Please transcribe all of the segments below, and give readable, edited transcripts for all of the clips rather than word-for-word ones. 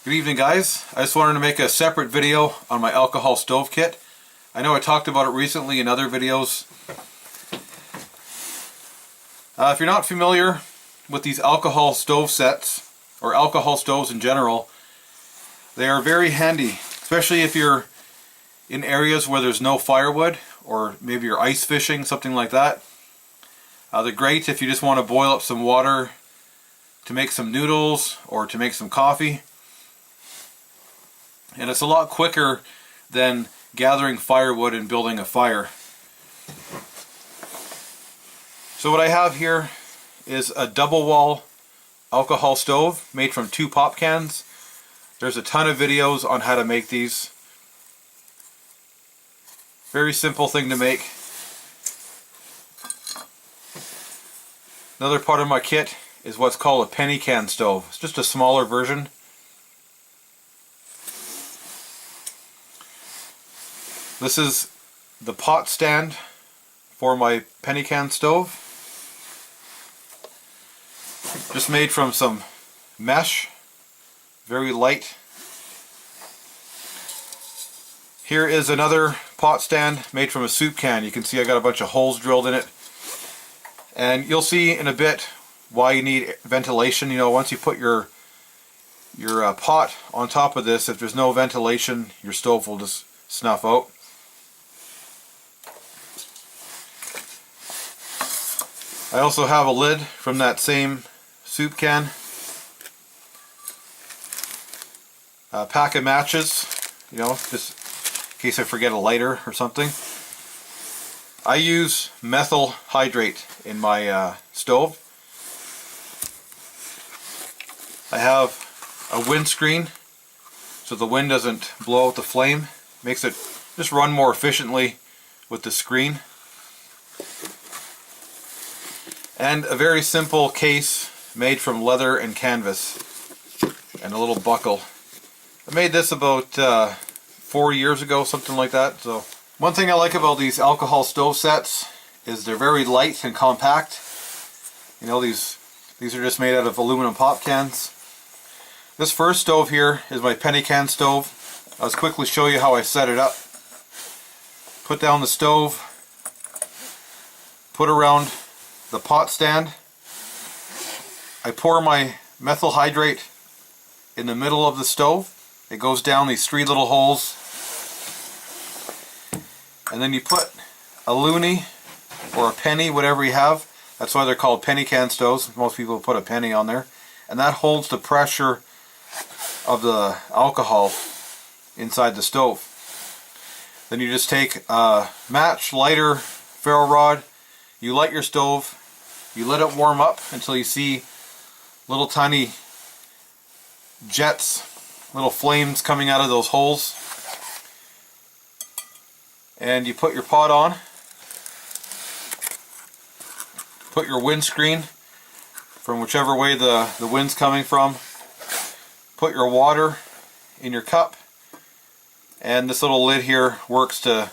Good evening, guys. I just wanted to make a separate video on my alcohol stove kit. I know I talked about it recently in other videos. If you're not familiar with these alcohol stove sets, or alcohol stoves in general, they are very handy, especially if you're in areas where there's no firewood, or maybe you're ice fishing, something like that. They're great if you just want to boil up some water to make some noodles or to make some coffee. And it's a lot quicker than gathering firewood and building a fire. So what I have here is a double wall alcohol stove made from 2 pop cans. There's a ton of videos on how to make these. Very simple thing to make. Another part of my kit is what's called a penny can stove. It's just a smaller version. This is the pot stand for my penny can stove. Just made from some mesh, very light. Here is another pot stand made from a soup can. You can see I got a bunch of holes drilled in it. And you'll see in a bit why you need ventilation. You know, once you put your pot on top of this, if there's no ventilation, your stove will just snuff out. I also have a lid from that same soup can. A pack of matches, you know, just in case I forget a lighter or something. I use methyl hydrate in my stove. I have a windscreen so the wind doesn't blow out the flame. Makes it just run more efficiently with the screen. And a very simple case made from leather and canvas, and a little buckle. I made this about 4 years ago, something like that. So one thing I like about these alcohol stove sets is they're very light and compact. You know, these are just made out of aluminum pop cans. This first stove here is my penny can stove. I'll just quickly show you how I set it up. Put down the stove, put around the pot stand. I pour my methyl hydrate in the middle of the stove. It goes down these 3 little holes. And then you put a loonie or a penny, whatever you have. That's why they're called penny can stoves. Most people put a penny on there. And that holds the pressure of the alcohol inside the stove. Then you just take a match, lighter, ferro rod. You light your stove. You let it warm up until you see little tiny jets, little flames coming out of those holes. And you put your pot on. Put your windscreen from whichever way the wind's coming from. Put your water in your cup. And this little lid here works to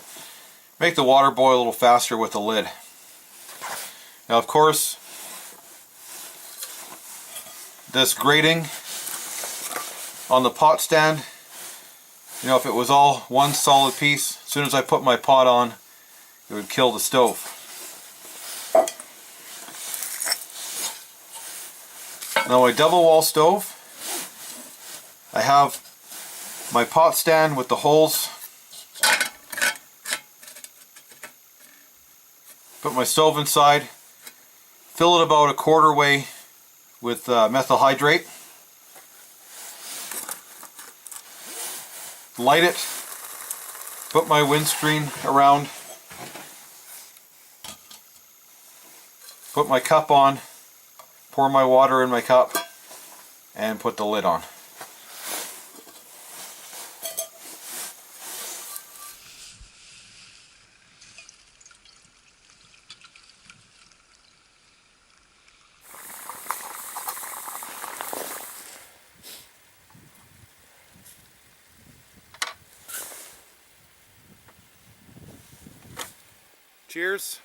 make the water boil a little faster with the lid. Now, of course, this grating on the pot stand, you know, if it was all one solid piece, as soon as I put my pot on, it would kill the stove. Now, my double wall stove, I have my pot stand with the holes. Put my stove inside. Fill it about a quarter way with methyl hydrate. Light it. Put my windscreen around. Put my cup on. Pour my water in my cup. And put the lid on. Cheers.